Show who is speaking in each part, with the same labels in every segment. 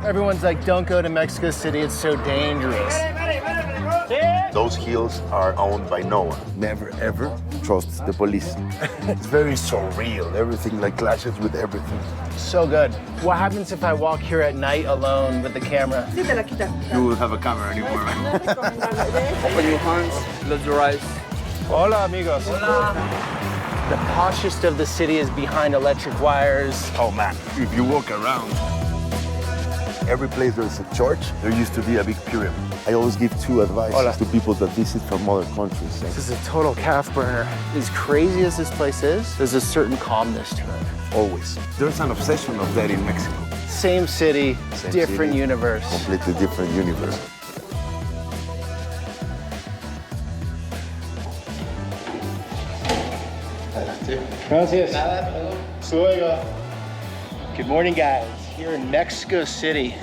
Speaker 1: Everyone's like, don't go to Mexico City, it's so dangerous.
Speaker 2: Those hills are owned by no one. Never, ever trust the police. It's very surreal. Everything like clashes with everything.
Speaker 1: So good. What happens if I walk here at night alone with the camera?
Speaker 2: You will have a camera anymore.
Speaker 3: Open your hands, close your eyes.
Speaker 1: Hola, amigos. Hola. The poshest of the city is behind electric wires.
Speaker 2: Oh man, if you walk around, every place there's a church, there used to be a big pyramid. I always give two advices to people that visit from other countries.
Speaker 1: This is a total calf burner. As crazy as this place is, there's a certain calmness to it.
Speaker 2: Always. There's an obsession of that in Mexico.
Speaker 1: Same city, different universe.
Speaker 2: Completely different universe.
Speaker 1: Gracias. Good morning, guys. Here in Mexico City,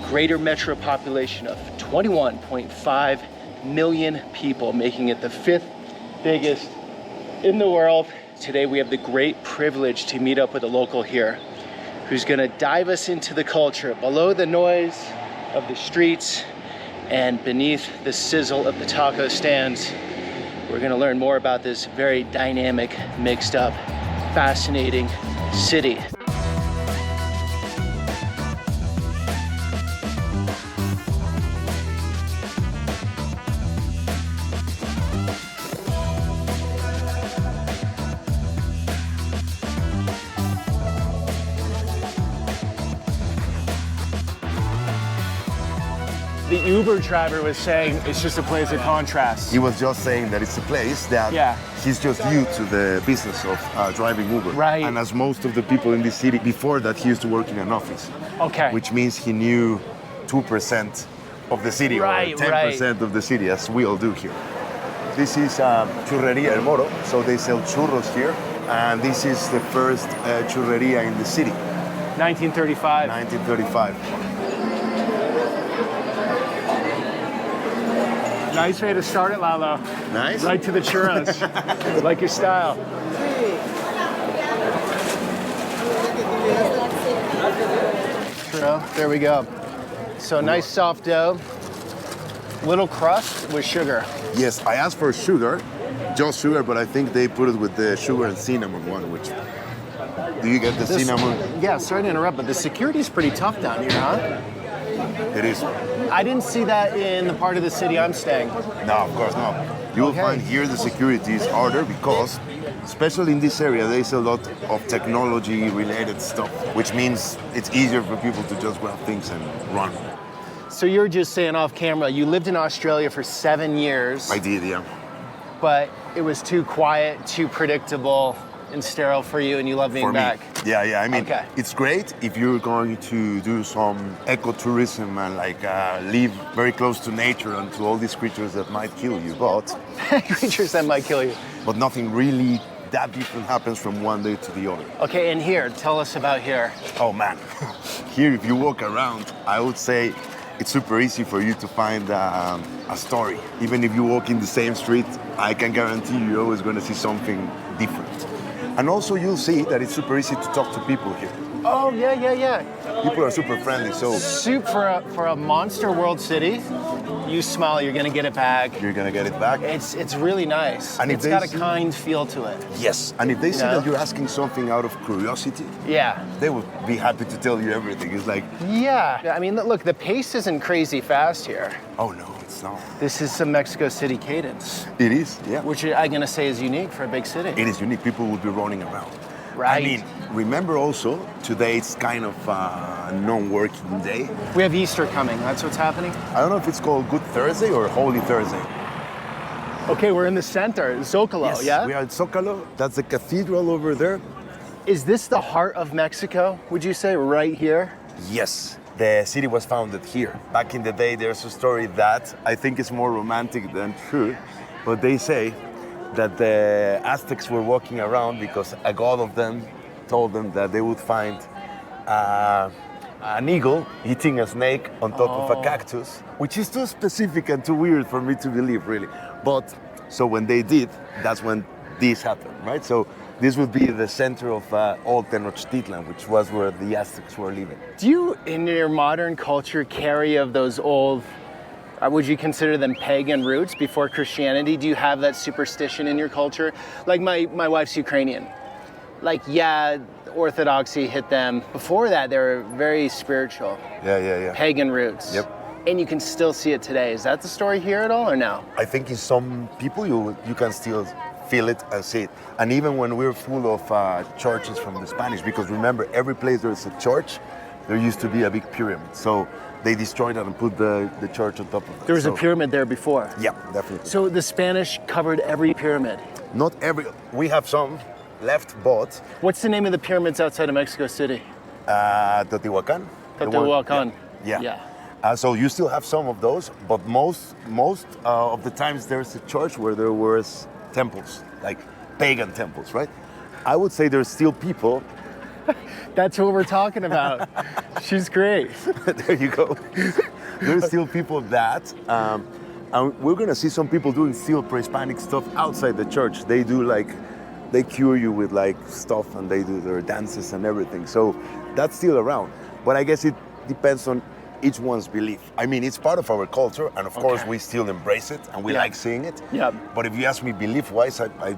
Speaker 1: greater metro population of 21.5 million people, making it the 5th biggest in the world. Today we have the great privilege to meet up with a local here who's gonna dive us into the culture below the noise of the streets and beneath the sizzle of the taco stands. We're gonna learn more about this very dynamic, mixed up, fascinating city. The Uber driver was saying it's just a place of contrast.
Speaker 2: He was just saying that it's a place that he's just new to the business of driving Uber.
Speaker 1: Right.
Speaker 2: And as most of the people in this city, before that he used to work in an office.
Speaker 1: Okay.
Speaker 2: Which means he knew 2% of the city or 10% of the city, as we all do here. This is Churreria El Moro, so they sell churros here. And this is the first churreria in the city.
Speaker 1: 1935.
Speaker 2: 1935.
Speaker 1: Nice way to start it, Lalo.
Speaker 2: Nice.
Speaker 1: Right to the churros. Like your style. Churro, there we go. So nice soft dough. Little crust with sugar.
Speaker 2: Yes, I asked for sugar, just sugar, but I think they put it with the sugar and cinnamon one, which... Do you get the cinnamon?
Speaker 1: Yeah, sorry to interrupt, but the security's pretty tough down here, huh?
Speaker 2: It is.
Speaker 1: I didn't see that in the part of the city I'm staying.
Speaker 2: No, of course not. You will find here the security is harder because, especially in this area, there's a lot of technology-related stuff, which means it's easier for people to just grab things and run.
Speaker 1: So you're just saying off camera, you lived in Australia for 7 years.
Speaker 2: I did, yeah.
Speaker 1: But it was too quiet, too predictable, and sterile for you, and you love being back.
Speaker 2: Yeah. I mean, it's great if you're going to do some ecotourism and like live very close to nature and to all these creatures that might kill you, but...
Speaker 1: Creatures that might kill you.
Speaker 2: But nothing really that different happens from one day to the other.
Speaker 1: Okay, and here, tell us about here.
Speaker 2: Oh man, here if you walk around, I would say it's super easy for you to find a story. Even if you walk in the same street, I can guarantee you're always going to see something different. And also you'll see that it's super easy to talk to people here.
Speaker 1: Oh, yeah.
Speaker 2: People are super friendly, so...
Speaker 1: For a monster world city, you smile, you're gonna get it back.
Speaker 2: You're gonna get it back.
Speaker 1: It's really nice. And it's got a kind feel to it.
Speaker 2: Yes, and if they see that you're asking something out of curiosity, they would be happy to tell you everything. It's like...
Speaker 1: Yeah, I mean, look, the pace isn't crazy fast here.
Speaker 2: Oh no, it's not.
Speaker 1: This is some Mexico City cadence.
Speaker 2: It is, yeah.
Speaker 1: Which I'm gonna say is unique for a big city.
Speaker 2: It is unique, people will be running around.
Speaker 1: Right.
Speaker 2: I mean, remember also, today it's kind of a non-working day.
Speaker 1: We have Easter coming, that's what's happening?
Speaker 2: I don't know if it's called Good Thursday or Holy Thursday.
Speaker 1: Okay, we're in the center, Zocalo,
Speaker 2: yes, we are at Zocalo. That's the cathedral over there.
Speaker 1: Is this the heart of Mexico, would you say, right here?
Speaker 2: Yes, the city was founded here. Back in the day, there's a story that I think is more romantic than true, but they say that the Aztecs were walking around because a god of them told them that they would find an eagle eating a snake on top of a cactus, which is too specific and too weird for me to believe, really. But so when they did, that's when this happened, right? So This would be the center of old Tenochtitlan, which was where the Aztecs were living.
Speaker 1: Do you, in your modern culture, carry of those old, would you consider them pagan roots before Christianity? Do you have that superstition in your culture? Like my wife's Ukrainian. Like, yeah, Orthodoxy hit them. Before that, they were very spiritual.
Speaker 2: Yeah.
Speaker 1: Pagan roots.
Speaker 2: Yep.
Speaker 1: And you can still see it today. Is that the story here at all or no?
Speaker 2: I think in some people you can still feel it and see it. And even when we're full of churches from the Spanish, because remember, every place there's a church, there used to be a big pyramid. So they destroyed it and put the church on top of it.
Speaker 1: There was a pyramid there before.
Speaker 2: Yeah, definitely.
Speaker 1: So the Spanish covered every pyramid.
Speaker 2: Not every, we have some left, but
Speaker 1: What's the name of the pyramids outside of Mexico City?
Speaker 2: Teotihuacan.
Speaker 1: Teotihuacan.
Speaker 2: Yeah. So you still have some of those, but most of the times there's a church where there was temples, like pagan temples, right? I would say there's still people.
Speaker 1: That's what we're talking about. She's great.
Speaker 2: There you go. There's still people that, and we're gonna see some people doing still pre-Hispanic stuff outside the church. They do they cure you with stuff, and they do their dances and everything. So that's still around. But I guess it depends on each one's belief. I mean, it's part of our culture, and of course we still embrace it, and we like seeing it.
Speaker 1: Yeah.
Speaker 2: But if you ask me belief-wise, I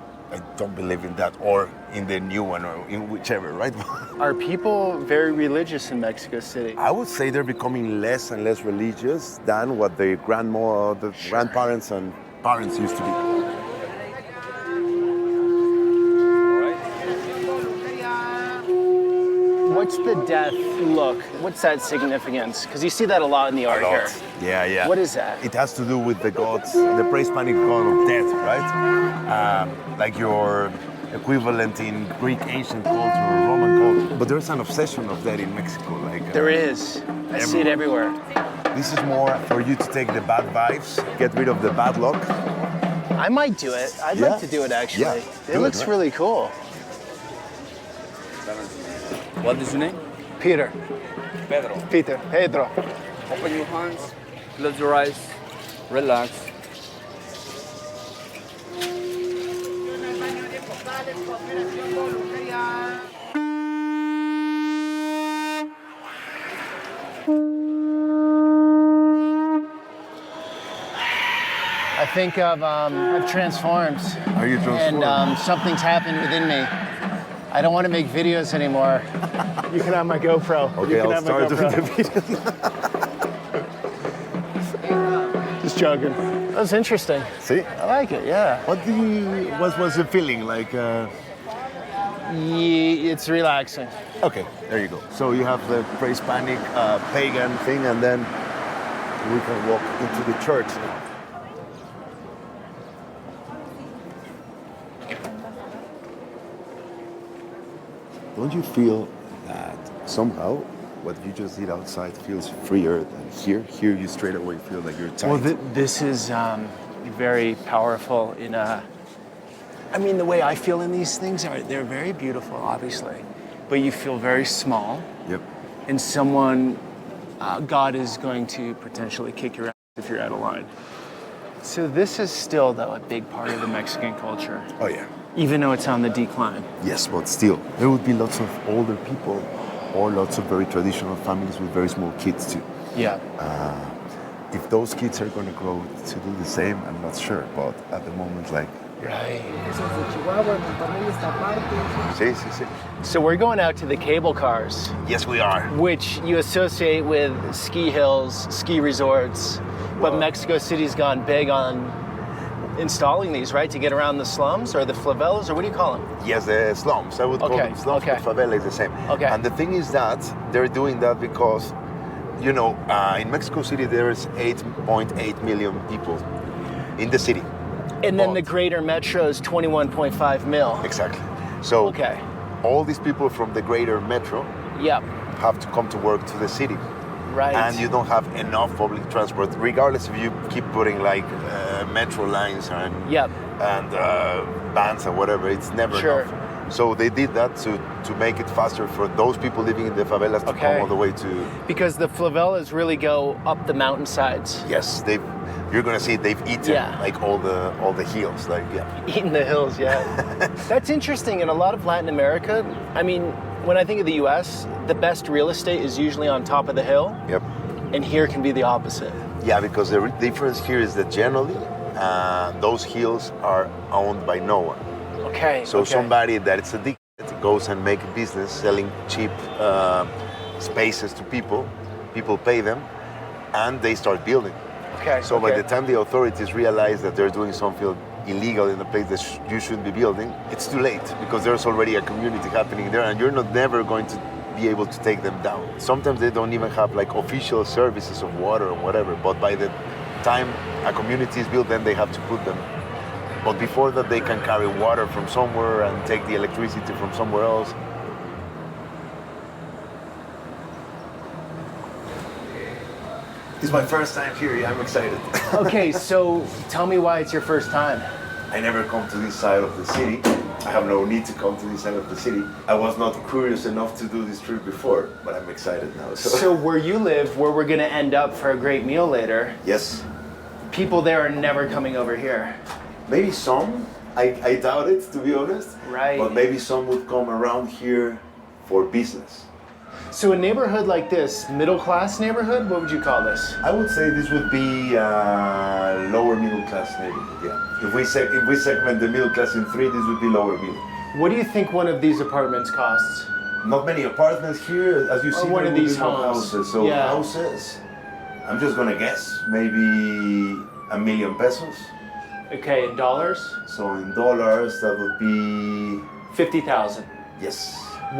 Speaker 2: don't believe in that, or in the new one, or in whichever, right?
Speaker 1: Are people very religious in Mexico City?
Speaker 2: I would say they're becoming less and less religious than what the grandparents and parents used to be.
Speaker 1: What's the death look? What's that significance? Because you see that a lot in the art here.
Speaker 2: Yeah.
Speaker 1: What is that?
Speaker 2: It has to do with the gods, the pre-Hispanic god of death, right? Like your equivalent in Greek ancient culture or Roman culture. But there's an obsession of that in Mexico.
Speaker 1: There is. I see it everywhere.
Speaker 2: This is more for you to take the bad vibes, get rid of the bad luck.
Speaker 1: I might do it. I'd like to do it actually.
Speaker 2: Yeah,
Speaker 1: it looks really cool.
Speaker 3: What is your name?
Speaker 1: Peter.
Speaker 3: Pedro.
Speaker 1: Pedro.
Speaker 3: Open your hands, close your eyes, relax.
Speaker 1: I think I've transformed.
Speaker 2: Are you transformed?
Speaker 1: And something's happened within me. I don't want to make videos anymore. You can have my GoPro.
Speaker 2: Okay, I'll start doing the video.
Speaker 1: Just joking. That was interesting.
Speaker 2: See?
Speaker 1: I like it, yeah.
Speaker 2: What was the feeling like?
Speaker 1: It's relaxing.
Speaker 2: Okay, there you go. So you have the pre-Hispanic pagan thing, and then we can walk into the church now. Don't you feel that somehow what you just did outside feels freer than here? Here you straight away feel like you're tight.
Speaker 1: Well, this is very powerful in a... I mean, the way I feel in these things they're very beautiful, obviously, but you feel very small.
Speaker 2: Yep.
Speaker 1: And someone, God is going to potentially kick your ass if you're out of line. So this is still, though, a big part of the Mexican culture.
Speaker 2: Oh, yeah.
Speaker 1: Even though it's on the decline.
Speaker 2: Yes, but still, there would be lots of older people or lots of very traditional families with very small kids, too.
Speaker 1: Yeah.
Speaker 2: If those kids are going to grow to do the same, I'm not sure, but at the moment,
Speaker 1: Right.
Speaker 2: Sí.
Speaker 1: So we're going out to the cable cars,
Speaker 2: Yes, we are.
Speaker 1: which you associate with ski hills, ski resorts, but Mexico City's gone big on installing these, right, to get around the slums or the favelas, or what do you call them?
Speaker 2: Yes, the slums. I would call them slums, but favela is the same.
Speaker 1: Okay.
Speaker 2: And the thing is that they're doing that because, in Mexico City, there's 8.8 million people in the city.
Speaker 1: And then the greater metro is 21.5 mil.
Speaker 2: Exactly. So all these people from the greater metro
Speaker 1: Yep.
Speaker 2: have to come to work to the city.
Speaker 1: Right.
Speaker 2: And you don't have enough public transport, regardless if you keep putting metro lines and vans and whatever. It's never enough. So they did that to make it faster for those people living in the favelas to come all the way to.
Speaker 1: Because the favelas really go up the mountainsides.
Speaker 2: Yes, you're gonna see they've eaten like all the hills, like
Speaker 1: Eating the hills, yeah. That's interesting. In a lot of Latin America, I mean, when I think of the US, the best real estate is usually on top of the hill.
Speaker 2: Yep.
Speaker 1: And here can be the opposite.
Speaker 2: Yeah, because the difference here is that generally those hills are owned by no one.
Speaker 1: Okay.
Speaker 2: So somebody that it's addicted goes and make a business selling cheap spaces to people. People pay them, and they start building.
Speaker 1: Okay.
Speaker 2: So by the time the authorities realize that they're doing something illegal in a place that you shouldn't be building, it's too late because there's already a community happening there, and you're never going to be able to take them down. Sometimes they don't even have like official services of water or whatever, but by the time a community is built, then they have to put them. But before that, they can carry water from somewhere and take the electricity from somewhere else. It's my first time here. Yeah, I'm excited.
Speaker 1: Okay, so tell me why it's your first time.
Speaker 2: I never come to this side of the city. I have no need to come to this side of the city. I was not curious enough to do this trip before, but I'm excited now.
Speaker 1: So where you live, where we're gonna end up for a great meal later,
Speaker 2: yes,
Speaker 1: people there are never coming over here.
Speaker 2: maybe some. I doubt it, to be honest.
Speaker 1: Right.
Speaker 2: But maybe some would come around here for business.
Speaker 1: So a neighborhood like this, middle class neighborhood, what would you call this?
Speaker 2: I would say this would be lower middle class neighborhood. Yeah. If we segment the middle class in three, this would be lower middle.
Speaker 1: What do you think one of these apartments costs?
Speaker 2: Not many apartments here, as you see.
Speaker 1: One
Speaker 2: there
Speaker 1: of
Speaker 2: will
Speaker 1: these
Speaker 2: be more
Speaker 1: homes.
Speaker 2: houses. So
Speaker 1: Yeah.
Speaker 2: houses, I'm just gonna guess, maybe $1 million pesos.
Speaker 1: Okay, in dollars?
Speaker 2: So in dollars, that would be
Speaker 1: 50,000.
Speaker 2: yes.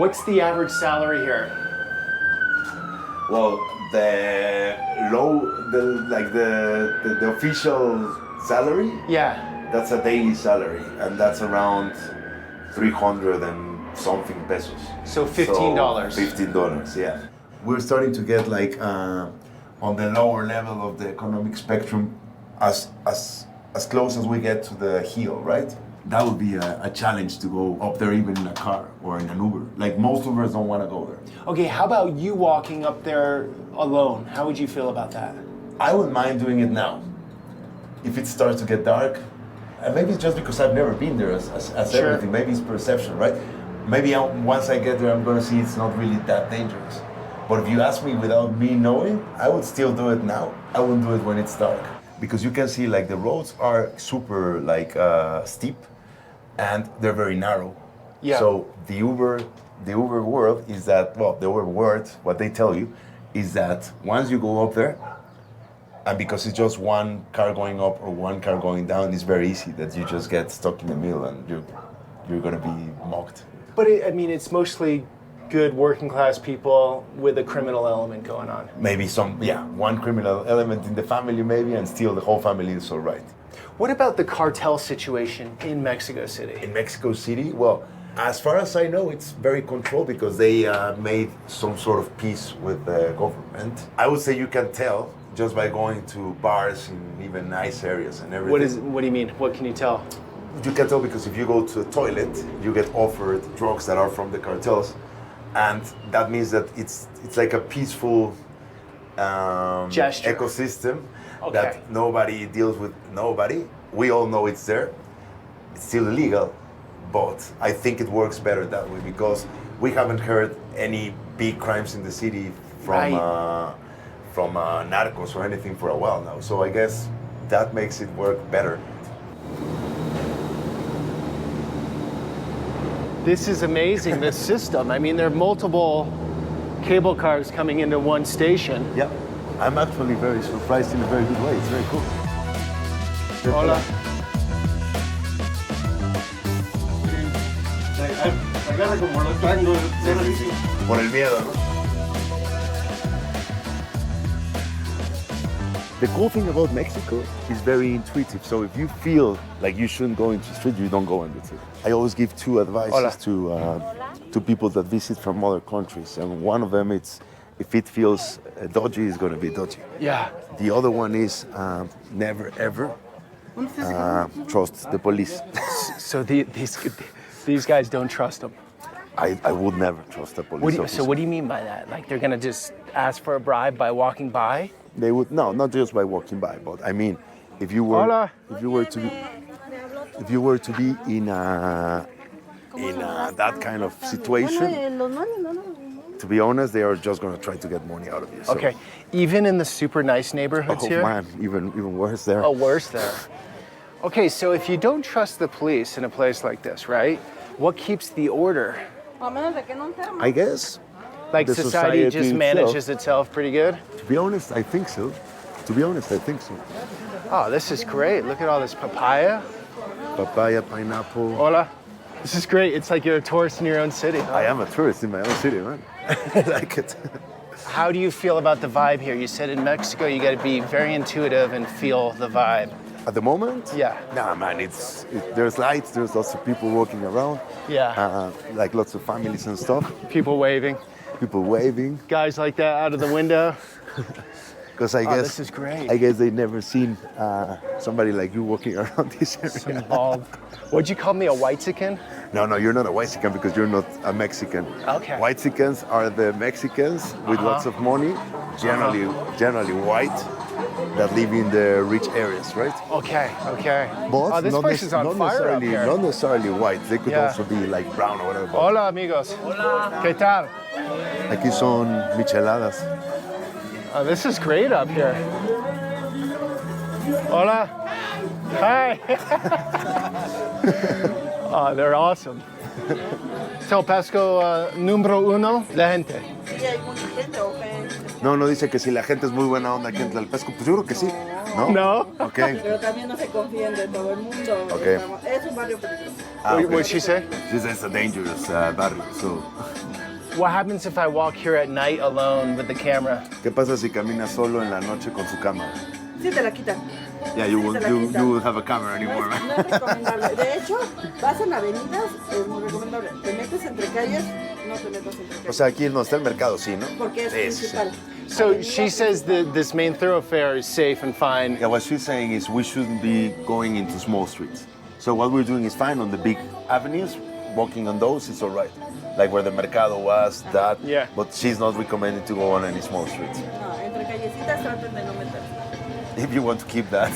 Speaker 1: What's the average salary here?
Speaker 2: Well, the official salary,
Speaker 1: Yeah.
Speaker 2: that's a daily salary, and that's around 300 and something pesos.
Speaker 1: So $15.
Speaker 2: $15, yeah. We're starting to get like on the lower level of the economic spectrum, as close as we get to the hill, right? That would be a challenge to go up there even in a car or in an Uber. Like most Ubers don't want to go there.
Speaker 1: Okay, how about you walking up there alone? How would you feel about that?
Speaker 2: I wouldn't mind doing it now. If it starts to get dark, and maybe it's just because I've never been there as
Speaker 1: Sure.
Speaker 2: everything. Maybe it's perception, right? Maybe once I get there, I'm gonna see it's not really that dangerous. But if you ask me without me knowing, I would still do it now. I wouldn't do it when it's dark. Because you can see like the roads are super like steep and they're very narrow.
Speaker 1: Yeah.
Speaker 2: So the Uber world is that, well, the Uber word, what they tell you, is that once you go up there, and because it's just one car going up or one car going down, it's very easy that you just get stuck in the middle and you're gonna be mocked.
Speaker 1: But it's mostly good working class people with a criminal element going on.
Speaker 2: Maybe one criminal element in the family maybe, and still the whole family is all right.
Speaker 1: What about the cartel situation in Mexico City?
Speaker 2: In Mexico City, well, as far as I know, it's very controlled because they made some sort of peace with the government. I would say you can tell just by going to bars in even nice areas and everything.
Speaker 1: What do you mean? What can you tell?
Speaker 2: You can tell because if you go to a toilet, you get offered drugs that are from the cartels, and that means that it's like a peaceful
Speaker 1: gesture,
Speaker 2: ecosystem
Speaker 1: okay,
Speaker 2: that nobody deals with nobody. We all know it's there. It's still illegal, but I think it works better that way because we haven't heard any big crimes in the city from narcos or anything for a while now. So I guess that makes it work better.
Speaker 1: This is amazing, this system. I mean, there are multiple cable cars coming into one station.
Speaker 2: Yeah, I'm actually very surprised in a very good way. It's very cool.
Speaker 1: Hola.
Speaker 4: Agarra como los tangos.
Speaker 2: Por el miedo, ¿no? The cool thing about Mexico is very intuitive. So if you feel like you shouldn't go into the street, you don't go into the street. I always give two advices to people that visit from other countries. And one of them is, if it feels dodgy, it's going to be dodgy.
Speaker 1: Yeah.
Speaker 2: The other one is never ever trust the police.
Speaker 1: So these guys don't trust them.
Speaker 2: I would never trust the police officer.
Speaker 1: So what do you mean by that? Like they're gonna just ask for a bribe by walking by?
Speaker 2: They would, no, not just by walking by, but I mean, if you were
Speaker 1: Hola.
Speaker 2: if you were to be in that kind of situation, to be honest, they are just gonna try to get money out of you. So.
Speaker 1: Okay, even in the super nice neighborhoods
Speaker 2: Oh
Speaker 1: here?
Speaker 2: man, even worse there.
Speaker 1: Oh, worse there. Okay, so if you don't trust the police in a place like this, right? What keeps the order?
Speaker 2: I guess.
Speaker 1: Like
Speaker 2: The
Speaker 1: society just
Speaker 2: society
Speaker 1: manages itself pretty good?
Speaker 2: To be honest, I think so.
Speaker 1: Oh, this is great. Look at all this papaya.
Speaker 2: Papaya, pineapple.
Speaker 1: Hola. This is great. It's like you're a tourist in your own city.
Speaker 2: I am a tourist in my own city, man. I like it.
Speaker 1: How do you feel about the vibe here? You said in Mexico you got to be very intuitive and feel the vibe.
Speaker 2: At the moment?
Speaker 1: Yeah.
Speaker 2: Nah, man, there's lights, there's lots of people walking around.
Speaker 1: Yeah.
Speaker 2: Like lots of families and stuff.
Speaker 1: People waving.
Speaker 2: People waving.
Speaker 1: Guys like that out of the window.
Speaker 2: Because I guess
Speaker 1: this is great.
Speaker 2: I guess they never seen somebody like you walking around this area.
Speaker 1: Some bald. What'd you call me, a whitezican?
Speaker 2: No, you're not a Whitezican because you're not a Mexican.
Speaker 1: Okay.
Speaker 2: Whitezicans are the Mexicans with lots of money, generally white, that live in the rich areas, right?
Speaker 1: Okay.
Speaker 2: But
Speaker 1: This place is on fire up here.
Speaker 2: Not necessarily white. They could
Speaker 1: Yeah.
Speaker 2: also be like brown or whatever.
Speaker 1: Hola, amigos. Hola. ¿Qué tal?
Speaker 2: Aquí son micheladas.
Speaker 1: Oh, this is great up here. Hola. Hi. Oh, they're awesome. So, Pasco, número uno, la gente.
Speaker 5: Sí, hay mucha gente,
Speaker 2: No dice que si la gente es muy buena onda aquí en Tlalpesco. Pues yo creo que sí. ¿No?
Speaker 1: No.
Speaker 2: Ok.
Speaker 5: pero también no se confíen de todo el mundo.
Speaker 2: Okay.
Speaker 5: Es un barrio peligroso.
Speaker 1: What'd she say?
Speaker 2: She says it's a dangerous barrio, so...
Speaker 1: What happens if I walk here at night alone with the camera?
Speaker 2: ¿Qué pasa si camina solo en la noche con su cámara?
Speaker 5: Sí, te la quitan.
Speaker 2: Yeah, you
Speaker 5: Sí, te la quitan.
Speaker 2: will have a camera anymore, man.
Speaker 5: No es recomendable. De hecho, vas en avenidas, es muy recomendable. Te metes entre calles, no te metas entre calles.
Speaker 2: O sea, aquí no está el mercado, sí, ¿no?
Speaker 5: Porque es
Speaker 2: Sí, sí, sí.
Speaker 5: principal.
Speaker 1: So she says that this main thoroughfare is safe and fine.
Speaker 2: Yeah, what she's saying is we shouldn't be going into small streets. So what we're doing is fine on the big avenues, walking on those is all right. Like where the mercado was, that.
Speaker 1: Yeah.
Speaker 2: But she's not recommending to go on any small streets.
Speaker 5: No, entre callecitas traten de no meterse.
Speaker 2: If you want to keep that.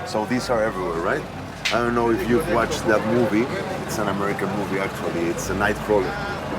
Speaker 2: So these are everywhere, right? I don't know if you've watched that movie. It's an American movie, actually. It's a Nightcrawler.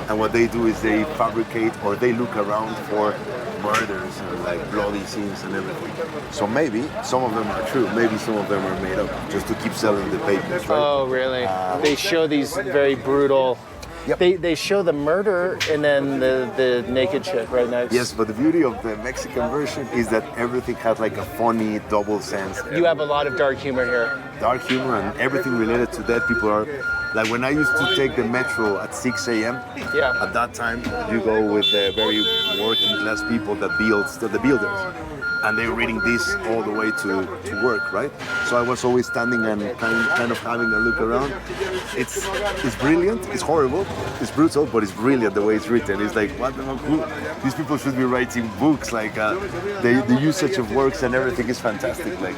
Speaker 2: And what they do is they fabricate or they look around for murders and like bloody scenes and everything. So maybe some of them are true. Maybe some of them are made up just to keep selling the papers, right?
Speaker 1: Oh, really? They show these very brutal.
Speaker 2: Yep.
Speaker 1: They show the murder and then the naked chick right next.
Speaker 2: Yes, but the beauty of the Mexican version is that everything has like a funny double sense.
Speaker 1: You have a lot of dark humor here.
Speaker 2: Dark humor and everything related to dead people are like when I used to take the metro at 6 a.m.
Speaker 1: Yeah.
Speaker 2: At that time, you go with the very working class people that builds the builders, and they're reading this all the way to work, right? So I was always standing and kind of having a look around. It's brilliant. It's horrible. It's brutal, but it's brilliant the way it's written. It's like what the fuck? These people should be writing books. Like the usage of words and everything is fantastic. Like.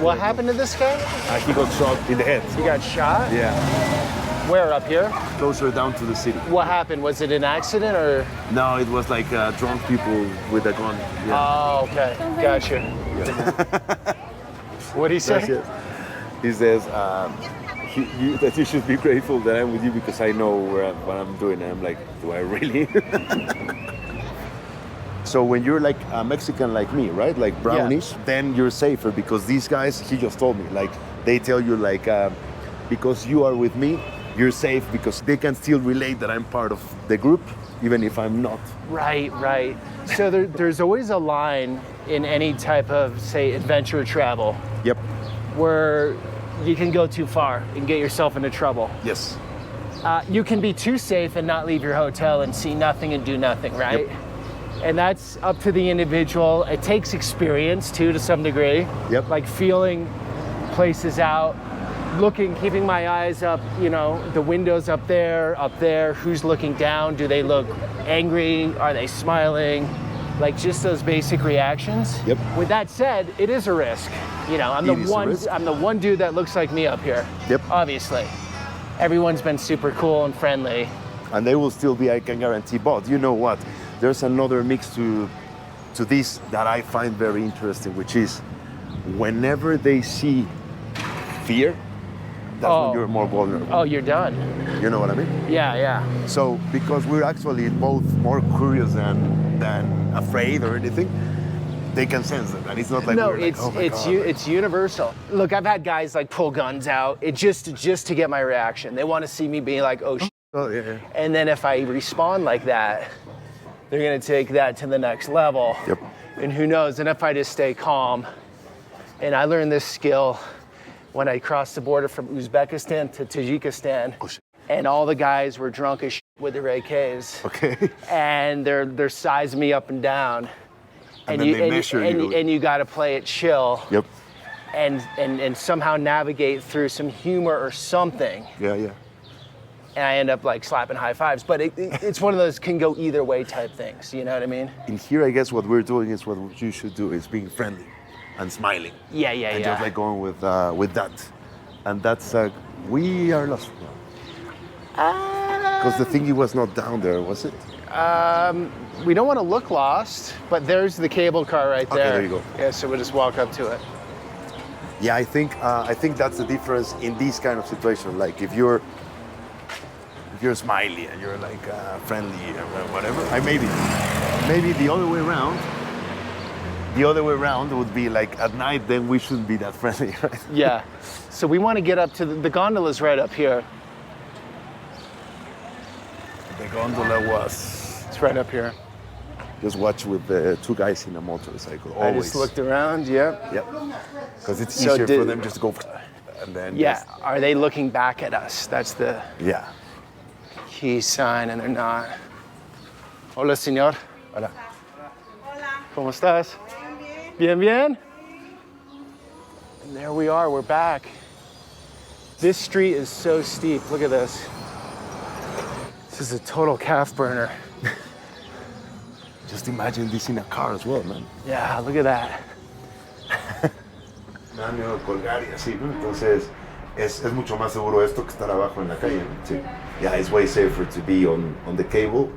Speaker 1: What happened to this guy?
Speaker 2: He got shot in the head.
Speaker 1: He got shot?
Speaker 2: Yeah.
Speaker 1: Where, up here?
Speaker 2: Closer down to the city.
Speaker 1: What happened? Was it an accident or?
Speaker 2: No, it was like drunk people with a gun. Yeah.
Speaker 1: Oh, okay. Gotcha. What'd he say?
Speaker 2: That's it. He says that you should be grateful that I'm with you because I know what I'm doing. And I'm like, do I really? So when you're like a Mexican like me, right? Like brownish, then you're safer because these guys, he just told me, like they tell you like, because you are with me, you're safe because they can still relate that I'm part of the group, even if I'm not.
Speaker 1: Right. So there's always a line in any type of, say, adventure travel.
Speaker 2: Yep.
Speaker 1: Where you can go too far and get yourself into trouble.
Speaker 2: Yes.
Speaker 1: You can be too safe and not leave your hotel and see nothing and do nothing, right?
Speaker 2: Yep.
Speaker 1: And that's up to the individual. It takes experience too, to some degree.
Speaker 2: Yep.
Speaker 1: Like feeling places out, looking, keeping my eyes up, the windows up there, who's looking down? Do they look angry? Are they smiling? Like just those basic reactions.
Speaker 2: Yep.
Speaker 1: With that said, it is a risk. I'm the one dude that looks like me up here.
Speaker 2: Yep.
Speaker 1: Obviously. Everyone's been super cool and friendly.
Speaker 2: And they will still be, I can guarantee. But you know what? There's another mix to this that I find very interesting, which is whenever they see fear, that's when you're more vulnerable.
Speaker 1: Oh, you're done.
Speaker 2: You know what I mean?
Speaker 1: Yeah.
Speaker 2: So because we're actually both more curious than afraid or anything, they can sense it, and it's not like we're like, oh my God.
Speaker 1: It's universal. Look, I've had guys like pull guns out, just to get my reaction. They want to see me being like, oh,
Speaker 2: Oh, yeah.
Speaker 1: and then if I respond like that, they're gonna take that to the next level.
Speaker 2: Yep.
Speaker 1: And who knows? And if I just stay calm, and I learned this skill when I crossed the border from Uzbekistan to Tajikistan, and all the guys were drunk as shit with their AKs.
Speaker 2: Okay.
Speaker 1: And they're sizing me up and down.
Speaker 2: And then they measure you.
Speaker 1: And you got to play it chill.
Speaker 2: Yep.
Speaker 1: And somehow navigate through some humor or something.
Speaker 2: Yeah.
Speaker 1: And I end up like slapping high fives. But it's one of those can go either way type things. You know what I mean?
Speaker 2: In here, I guess what we're doing is what you should do is being friendly and smiling.
Speaker 1: Yeah.
Speaker 2: And just like going with that. And that's, we are lost. Because the thingy was not down there, was it?
Speaker 1: We don't want to look lost, but there's the cable car right there.
Speaker 2: Okay, there you go.
Speaker 1: Yeah, so we'll just walk up to it.
Speaker 2: Yeah, I think that's the difference in this kind of situation. Like if you're smiley and you're like friendly and whatever, maybe the other way around. The other way around would be like at night, then we shouldn't be that friendly, right?
Speaker 1: Yeah. So we want to get up to the gondola's right up here.
Speaker 2: The gondola was.
Speaker 1: It's right up here.
Speaker 2: Just watch with the two guys in a motorcycle. Always.
Speaker 1: I just looked around. Yep.
Speaker 2: Because it's
Speaker 1: So
Speaker 2: easier for them just to go and then.
Speaker 1: Yeah.
Speaker 2: Just,
Speaker 1: Are they looking back at us? That's the
Speaker 2: yeah.
Speaker 1: key sign, and they're not. Hola, señor.
Speaker 2: Hola.
Speaker 1: ¿Cómo estás? Bien. And there we are. We're back. This street is so steep. Look at this. This is a total calf burner.
Speaker 2: Just imagine this in a car as well, man.
Speaker 1: Yeah, look at that.
Speaker 2: Me da miedo colgar y así, ¿no? Entonces es mucho más seguro esto que estar abajo en la calle, ¿no? Sí. Yeah, it's way safer to be on the cable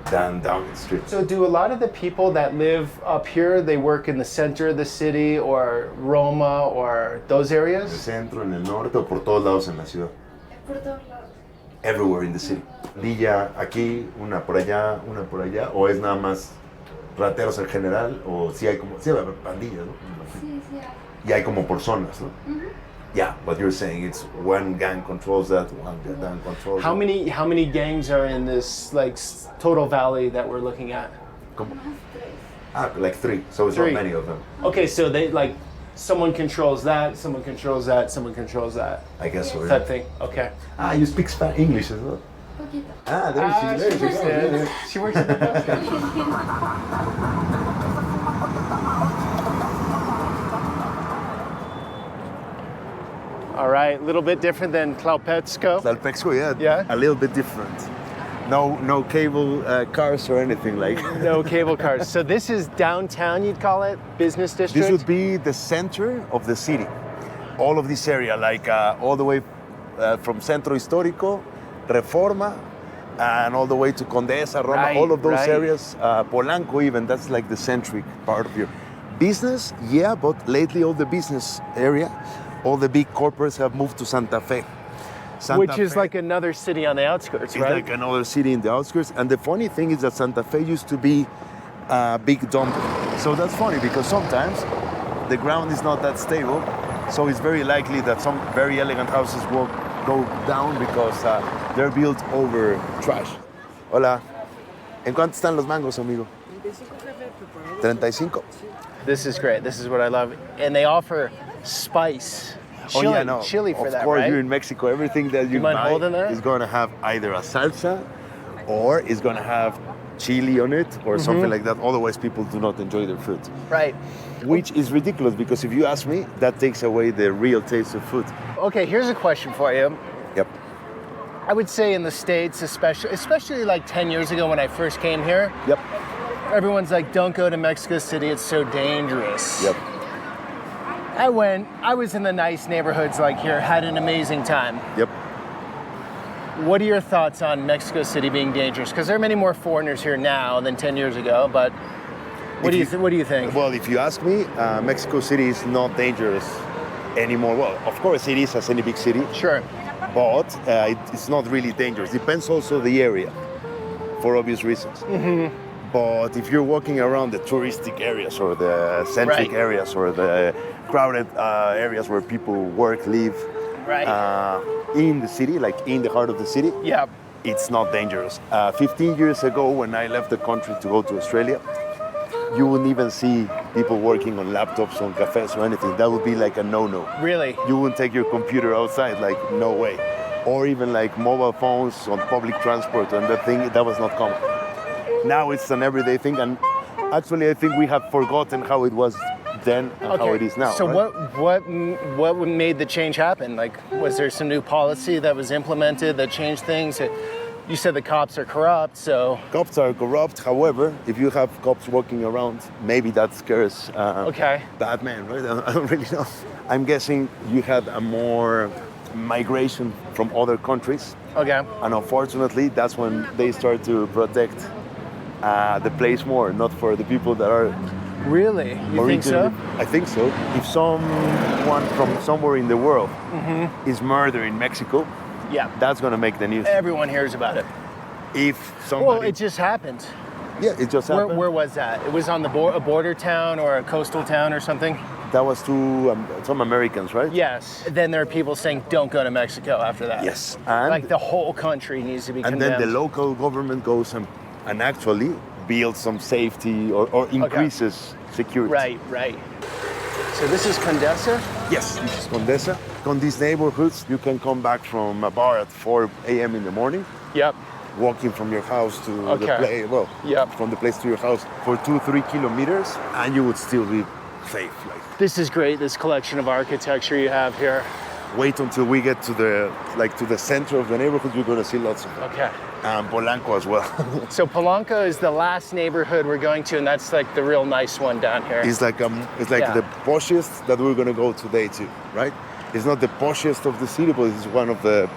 Speaker 2: than down the street.
Speaker 1: So do a lot of the people that live up here, they work in the center of the city or Roma or those
Speaker 2: En el
Speaker 1: areas?
Speaker 2: centro, en el norte o por todos lados en la ciudad.
Speaker 6: Por todos lados.
Speaker 2: Everywhere in the city. Villa aquí, una por allá, o es nada más rateros en general, o sí hay como, sí hay pandillas, ¿no?
Speaker 6: Sí.
Speaker 2: Y hay como por zonas, ¿no? Yeah, but you're saying it's one gang controls that, one gang controls
Speaker 1: How
Speaker 2: that.
Speaker 1: many gangs are in this like total valley that we're looking at?
Speaker 2: Como, like 3, so it's
Speaker 1: Three.
Speaker 2: not many of them.
Speaker 1: Okay, so they like someone controls that, someone controls that, someone controls that
Speaker 2: I guess so.
Speaker 1: type thing. Okay.
Speaker 2: You speak English as well?
Speaker 6: Poquito.
Speaker 2: There she goes. Yeah.
Speaker 1: She works at the bus station. All right, a little bit different than Klaupetsko.
Speaker 2: Tlalpexco,
Speaker 1: Yeah?
Speaker 2: a little bit different. No cable cars or anything like.
Speaker 1: No cable cars. So this is downtown, you'd call it? Business district?
Speaker 2: This would be the center of the city. All of this area, like all the way from Centro Histórico, Reforma, and all the way to Condesa, Roma,
Speaker 1: Right,
Speaker 2: all of those
Speaker 1: right.
Speaker 2: areas, Polanco even, that's like the centric part of your business, yeah, but lately all the business area, all the big corporates have moved to Santa Fe.
Speaker 1: Which is like another city on the outskirts,
Speaker 2: It's
Speaker 1: right?
Speaker 2: like another city in the outskirts. And the funny thing is that Santa Fe used to be a big dump. So that's funny because sometimes the ground is not that stable. So it's very likely that some very elegant houses will go down because they're built over trash. Hola. ¿En cuánto están los mangos, amigo? 35.
Speaker 1: This is great. This is what I love. And they offer spice. Chili,
Speaker 2: Oh yeah, no.
Speaker 1: chili for
Speaker 2: of
Speaker 1: that,
Speaker 2: course,
Speaker 1: right?
Speaker 2: you're in Mexico. Everything that you
Speaker 1: mind
Speaker 2: buy
Speaker 1: holding that?
Speaker 2: is going to have either a salsa or it's going to have chili on it or something like that. Otherwise, people do not enjoy their food.
Speaker 1: Right.
Speaker 2: Which is ridiculous because if you ask me, that takes away the real taste of food.
Speaker 1: Okay, here's a question for you.
Speaker 2: Yep.
Speaker 1: I would say in the States, especially like 10 years ago when I first came here,
Speaker 2: Yep.
Speaker 1: everyone's like, don't go to Mexico City, it's so dangerous.
Speaker 2: Yep.
Speaker 1: I was in the nice neighborhoods like here, had an amazing time.
Speaker 2: Yep.
Speaker 1: What are your thoughts on Mexico City being dangerous? Because there are many more foreigners here now than 10 years ago, but what do you think?
Speaker 2: Well, if you ask me, Mexico City is not dangerous anymore. Well, of course it is, as any big city.
Speaker 1: Sure.
Speaker 2: But it's not really dangerous. Depends also the area, for obvious reasons. Mm-hmm. But if you're walking around the touristic areas or the centric areas or the crowded areas where people work, live, in the city, like in the heart of the city, it's not dangerous. 15 years ago, when I left the country to go to Australia, you wouldn't even see people working on laptops, on cafes or anything. That would be like a no-no.
Speaker 1: Really?
Speaker 2: You wouldn't take your computer outside, like no way. Or even like mobile phones on public transport, and that was not common. Now it's an everyday thing, and actually I think we have forgotten how it was then and how it is now.
Speaker 1: So
Speaker 2: right?
Speaker 1: what made the change happen? Like, was there some new policy that was implemented that changed things? You said the cops are corrupt, so...
Speaker 2: Cops are corrupt. However, if you have cops walking around, maybe that scares bad men, right? I don't really know. I'm guessing you had a more migration from other countries.
Speaker 1: Okay.
Speaker 2: And unfortunately, that's when they start to protect the place more, not for the people that are...
Speaker 1: Really? You think so?
Speaker 2: I think so. If someone from somewhere in the world is murdered in Mexico, that's going to make the news.
Speaker 1: Everyone hears about it.
Speaker 2: If somebody...
Speaker 1: Well, it just happened.
Speaker 2: Yeah, it just happened.
Speaker 1: Where was that? It was on the a border town or a coastal town or something?
Speaker 2: That was to some Americans, right?
Speaker 1: Yes. Then there are people saying, don't go to Mexico after that.
Speaker 2: Yes. And
Speaker 1: like the whole country needs to be condemned.
Speaker 2: And then the local government goes and actually builds some safety or increases security.
Speaker 1: Right. So this is Condesa?
Speaker 2: Yes, this is Condesa. On these neighborhoods, you can come back from a bar at 4 a.m. in the morning.
Speaker 1: Yep.
Speaker 2: Walking from your house to the place, from the place to your house for 2-3 kilometers, and you would still be safe.
Speaker 1: This is great, this collection of architecture you have here.
Speaker 2: Wait until we get to the center of the neighborhood, you're gonna see lots of them.
Speaker 1: Okay.
Speaker 2: And Polanco as well.
Speaker 1: So Polanco is the last neighborhood we're going to, and that's like the real nice one down here.
Speaker 2: It's like the poshest that we're gonna go today too, right? It's not the poshest of the city, but it's one of the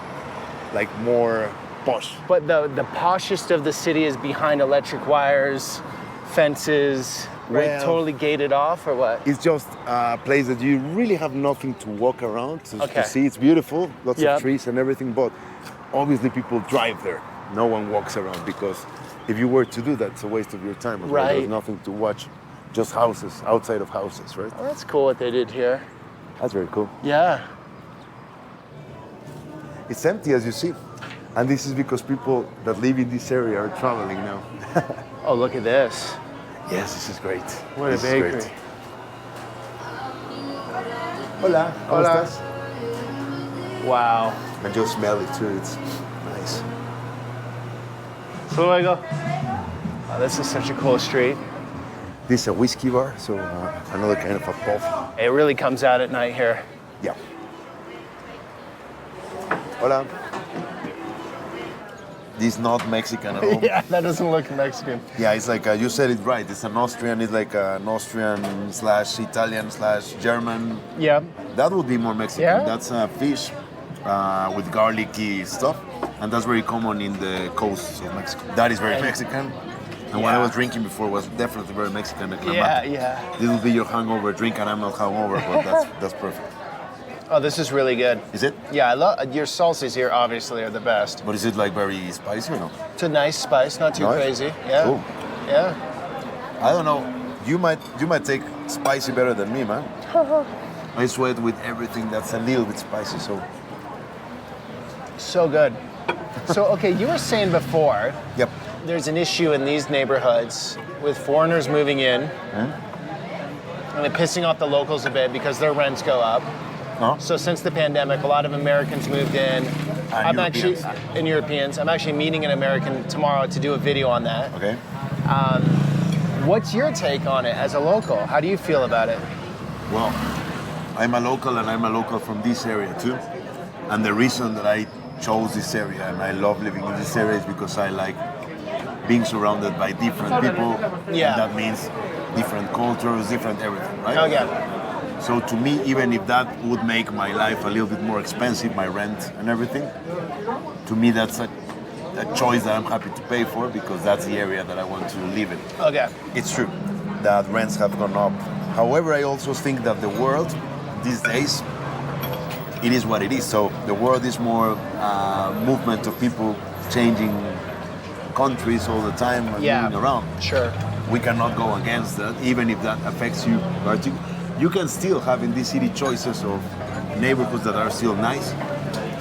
Speaker 2: more posh.
Speaker 1: But the poshest of the city is behind electric wires, fences, right?
Speaker 2: Well,
Speaker 1: totally gated off, or what?
Speaker 2: It's just a place that you really have nothing to walk around to see. It's beautiful, lots of trees and everything, but obviously people drive there. No one walks around, because if you were to do that, it's a waste of your time.
Speaker 1: Right.
Speaker 2: There's nothing to watch, just houses, outside of houses, right?
Speaker 1: Oh, that's cool what they did here.
Speaker 2: That's very cool.
Speaker 1: Yeah.
Speaker 2: It's empty, as you see. And this is because people that live in this area are traveling now.
Speaker 1: Oh, look at this.
Speaker 2: Yes, this is great.
Speaker 1: What a bakery.
Speaker 2: Great. Hola, ¿cómo estás?
Speaker 1: Wow.
Speaker 2: And just smell it too, it's nice.
Speaker 1: So luego. Oh, this is such a cool street.
Speaker 2: This is a whiskey bar, so another kind of a pub.
Speaker 1: It really comes out at night here.
Speaker 2: Yeah. Hola. This is not Mexican at all.
Speaker 1: Yeah, that doesn't look Mexican.
Speaker 2: Yeah, it's like, you said it right. It's an Austrian, it's like an Austrian / Italian / German.
Speaker 1: Yeah.
Speaker 2: That would be more Mexican.
Speaker 1: Yeah?
Speaker 2: That's fish with garlicky stuff. And that's very common in the coasts of Mexico. That is very Mexican. And what I was drinking before was definitely very Mexican.
Speaker 1: Yeah.
Speaker 2: This will be your hangover drink, and I'm not hungover, but that's perfect.
Speaker 1: Oh, this is really good.
Speaker 2: Is it?
Speaker 1: Yeah, I love your salsas here. Obviously, are the best.
Speaker 2: But is it like very spicy or no?
Speaker 1: It's a nice spice, not too crazy. Yeah.
Speaker 2: Cool.
Speaker 1: Yeah.
Speaker 2: I don't know. You might take spicy better than me, man. I sweat with everything that's a little bit spicy.
Speaker 1: So good. So okay, you were saying before.
Speaker 2: Yep.
Speaker 1: There's an issue in these neighborhoods with foreigners moving in, and they're pissing off the locals a bit because their rents go up. So since the pandemic, a lot of Americans moved in. Europeans. I'm actually meeting an American tomorrow to do a video on that.
Speaker 2: Okay.
Speaker 1: What's your take on it as a local? How do you feel about it?
Speaker 2: Well, I'm a local, and I'm a local from this area too. And the reason that I chose this area and I love living in this area is because I like being surrounded by different people.
Speaker 1: Yeah.
Speaker 2: And that means different cultures, different everything, right?
Speaker 1: Oh, yeah.
Speaker 2: So to me, even if that would make my life a little bit more expensive, my rent and everything, to me that's a choice that I'm happy to pay for because that's the area that I want to live in.
Speaker 1: Okay.
Speaker 2: It's true that rents have gone up. However, I also think that the world these days, it is what it is. So the world is more movement of people changing countries all the time and moving around.
Speaker 1: Sure.
Speaker 2: We cannot go against that, even if that affects you. But you can still have in this city choices of neighborhoods that are still nice,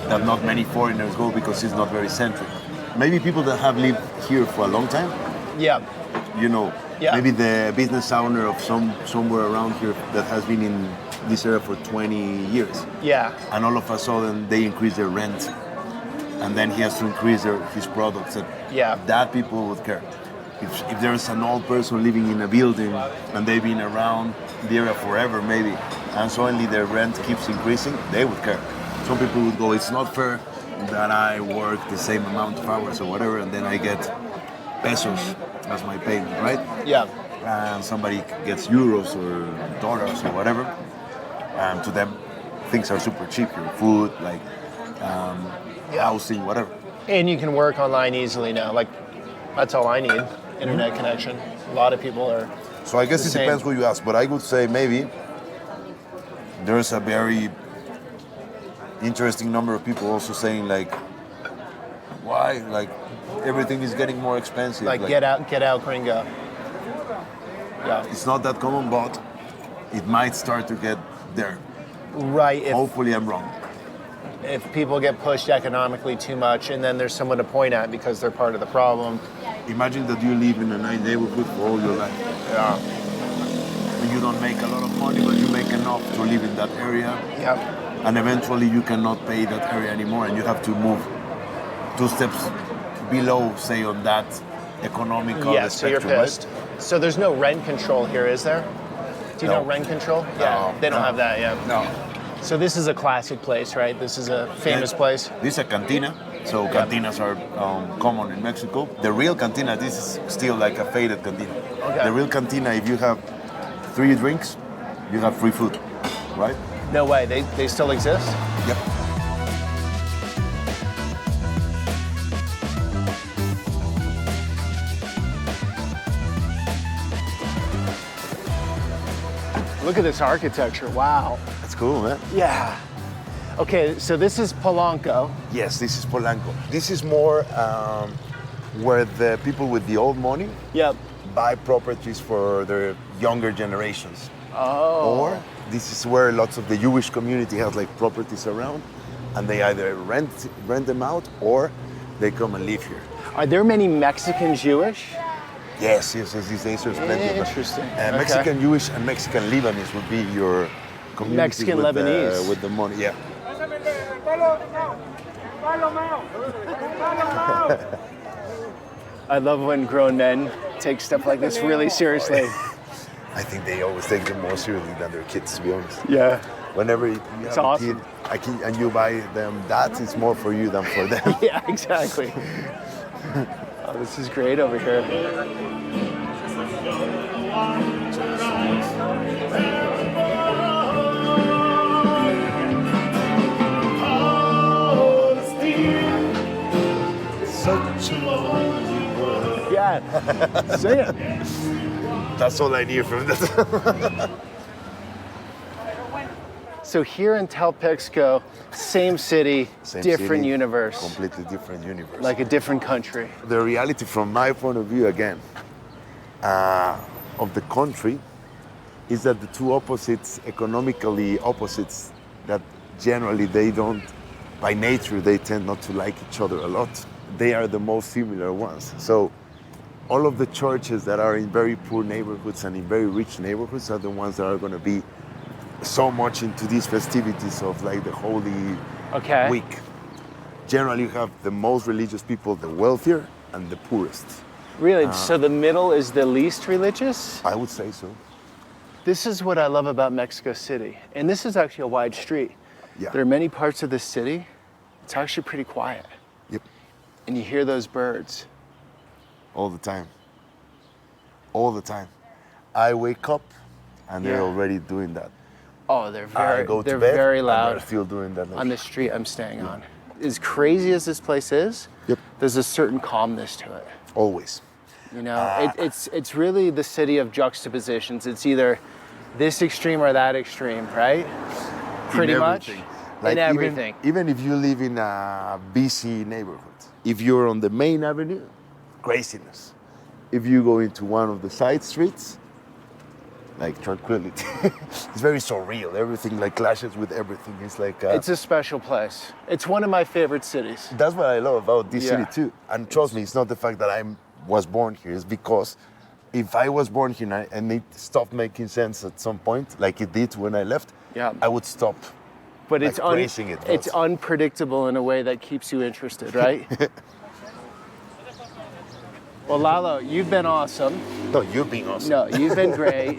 Speaker 2: that not many foreigners go because it's not very centric. Maybe people that have lived here for a long time, maybe the business owner of somewhere around here that has been in this area for 20 years.
Speaker 1: Yeah.
Speaker 2: And all of a sudden they increase their rent, and then he has to increase his products. That people would care. If there's an old person living in a building and they've been around the area forever maybe, and suddenly their rent keeps increasing, they would care. Some people would go, it's not fair that I work the same amount of hours or whatever and then I get pesos as my payment, right?
Speaker 1: Yeah.
Speaker 2: And somebody gets euros or dollars or whatever. And to them, things are super cheap here. Food, like housing, whatever.
Speaker 1: And you can work online easily now. Like, that's all I need. Internet connection. A lot of people are.
Speaker 2: So I guess it depends who you ask, but I would say maybe there's a very interesting number of people also saying like, why? Like everything is getting more expensive.
Speaker 1: Like get out, gringo. Yeah.
Speaker 2: It's not that common, but it might start to get there.
Speaker 1: Right.
Speaker 2: Hopefully I'm wrong.
Speaker 1: If people get pushed economically too much and then there's someone to point at because they're part of the problem.
Speaker 2: Imagine that you live in a nice neighborhood for all your life.
Speaker 1: Yeah.
Speaker 2: And you don't make a lot of money, but you make enough to live in that area.
Speaker 1: Yep.
Speaker 2: And eventually you cannot pay that area anymore and you have to move 2 steps below, say, on that economical
Speaker 1: spectrum, so you're pissed.
Speaker 2: Right?
Speaker 1: So there's no rent control here, is there? Do you know rent control? Yeah, they don't have that yet.
Speaker 2: No.
Speaker 1: So this is a classic place, right? This is a famous place.
Speaker 2: This is a cantina. So cantinas are common in Mexico. The real cantina, this is still like a faded cantina.
Speaker 1: Okay.
Speaker 2: The real cantina, if you have 3 drinks, you have free food, right?
Speaker 1: No way, they still exist?
Speaker 2: Yep.
Speaker 1: Look at this architecture, wow.
Speaker 2: That's cool, man.
Speaker 1: Yeah. Okay, so this is Polanco.
Speaker 2: Yes, this is Polanco. This is more where the people with the old money buy properties for their younger generations.
Speaker 1: Oh.
Speaker 2: Or this is where lots of the Jewish community has like properties around, and they either rent them out or they come and live here.
Speaker 1: Are there many Mexican Jewish?
Speaker 2: Yes, these days there's plenty of them.
Speaker 1: Interesting.
Speaker 2: Mexican Jewish and Mexican Lebanese would be your community
Speaker 1: Mexican
Speaker 2: with
Speaker 1: Lebanese.
Speaker 2: with the money. Yeah.
Speaker 1: I love when grown men take stuff like this really seriously.
Speaker 2: I think they always take them more seriously than their kids, to be honest.
Speaker 1: Yeah.
Speaker 2: Whenever you have
Speaker 1: awesome.
Speaker 2: a kid and you buy them that, it's more for you than for them.
Speaker 1: Yeah, exactly. Oh, this is great over here.
Speaker 2: Such a lonely world.
Speaker 1: Yeah, sing it.
Speaker 2: That's all I knew from that.
Speaker 1: So here in Telpexco, same city, different universe.
Speaker 2: Completely different universe.
Speaker 1: Like a different country.
Speaker 2: The reality from my point of view, again, of the country, is that the two opposites, economically opposites, that generally they don't, by nature, they tend not to like each other a lot. They are the most similar ones. So all of the churches that are in very poor neighborhoods and in very rich neighborhoods are the ones that are going to be so much into these festivities of like the Holy Week. Generally, you have the most religious people, the wealthier, and the poorest.
Speaker 1: Really? So the middle is the least religious?
Speaker 2: I would say so.
Speaker 1: This is what I love about Mexico City. And this is actually a wide street.
Speaker 2: Yeah.
Speaker 1: There are many parts of this city, it's actually pretty quiet.
Speaker 2: Yep.
Speaker 1: And you hear those birds.
Speaker 2: All the time. All the time. I wake up and they're already doing that.
Speaker 1: Oh, they're
Speaker 2: I go to
Speaker 1: they're
Speaker 2: bed,
Speaker 1: very
Speaker 2: and
Speaker 1: loud
Speaker 2: they're still doing that.
Speaker 1: on the street I'm staying on. As crazy as this place is,
Speaker 2: Yep.
Speaker 1: there's a certain calmness to it.
Speaker 2: Always.
Speaker 1: You know, it's really the city of juxtapositions. It's either this extreme or that extreme, right? Pretty much.
Speaker 2: Like
Speaker 1: in everything.
Speaker 2: Even if you live in a busy neighborhood, if you're on the main avenue, craziness. If you go into one of the side streets, like tranquility. It's very surreal. Everything like clashes with everything. It's like
Speaker 1: It's a special place. It's one of my favorite cities.
Speaker 2: that's what I love about this
Speaker 1: Yeah.
Speaker 2: city too. And trust me, it's not the fact that I was born here. It's because if I was born here and it stopped making sense at some point, like it did when I left,
Speaker 1: Yeah.
Speaker 2: I would stop.
Speaker 1: But
Speaker 2: Like praising it,
Speaker 1: it's
Speaker 2: but-
Speaker 1: unpredictable in a way that keeps you interested, right? Well, Lalo, you've been awesome.
Speaker 2: No, you're being awesome.
Speaker 1: No, you've been great.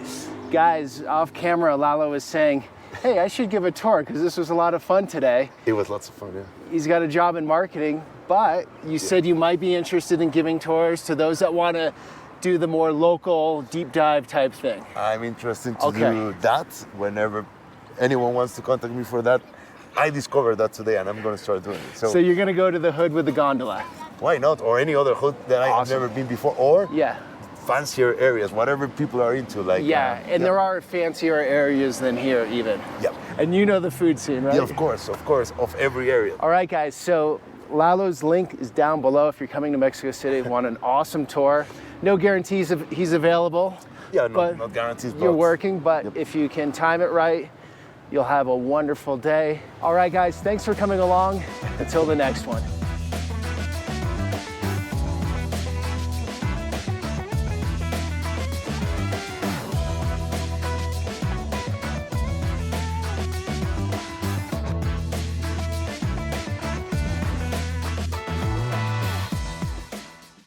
Speaker 1: Guys, off camera, Lalo was saying, hey, I should give a tour because this was a lot of fun today.
Speaker 2: It was lots of fun, yeah.
Speaker 1: He's got a job in marketing, but you said you might be interested in giving tours to those that want to do the more local, deep dive type thing.
Speaker 2: I'm interested to
Speaker 1: Okay.
Speaker 2: do that whenever anyone wants to contact me for that. I discovered that today and I'm going to start doing it.
Speaker 1: So you're going to go to the hood with the gondola.
Speaker 2: Why not? Or any other hood that I've
Speaker 1: Awesome.
Speaker 2: never been before. Or
Speaker 1: Yeah.
Speaker 2: fancier areas, whatever people are into. Like
Speaker 1: Yeah, and there are fancier areas than here even.
Speaker 2: Yeah.
Speaker 1: And you know the food scene, right?
Speaker 2: Yeah, of course, of every area.
Speaker 1: All right, guys, so Lalo's link is down below if you're coming to Mexico City, want an awesome tour. No guarantees if he's available.
Speaker 2: Yeah, no,
Speaker 1: but
Speaker 2: not guarantees,
Speaker 1: You're
Speaker 2: but-
Speaker 1: working, but if you can time it right, you'll have a wonderful day. All right, guys, thanks for coming along. Until the next one.